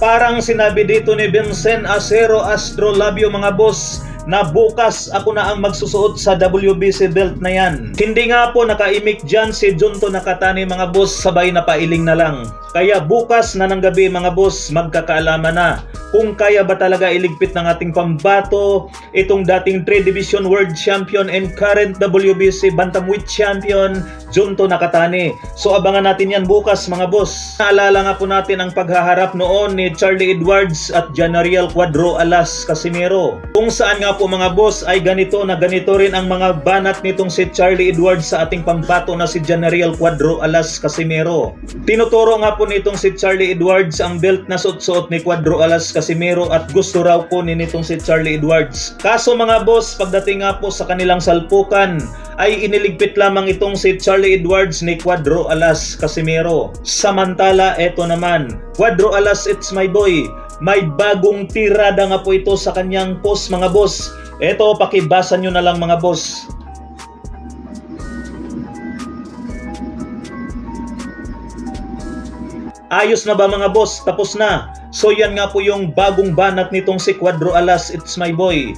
Parang sinabi dito ni Vincent Acero Astrolabio mga boss, na bukas ako na ang magsusuot sa WBC belt na yan. Hindi nga po nakaimik dyan si Junto Nakatani mga boss, sabay na pailing na lang. Kaya bukas na ng gabi mga boss, magkakaalaman na kung kaya ba talaga iligpit ng ating pambato itong dating 3 Division World Champion and current WBC Bantamweight Champion Junto Nakatani. So abangan natin yan bukas mga boss. Naalala nga po natin ang paghaharap noon ni Charlie Edwards at Janariel Cuadro Alas Casimero, kung saan nga po mga boss ay ganito na ganito rin ang mga banat nitong si Charlie Edwards sa ating pambato na si Janariel Cuadro Alas Casimero. Tinuturo nga po nitong si Charlie Edwards ang belt na suot-suot ni Cuadro Alas Casimero at gusto raw po nitong si Charlie Edwards. Kaso mga boss, pagdating nga po sa kanilang salpukan ay iniligpit lamang itong si Charlie Edwards ni Cuadro Alas Casimero. Samantala eto naman, Cuadro Alas, it's my boy, may bagong tirada nga po ito sa kanyang post mga boss. Eto, pakibasa nyo na lang mga boss. Ayos na ba mga boss? Tapos na. So yan nga po yung bagong banat nitong si Cuadro Alas, it's my boy.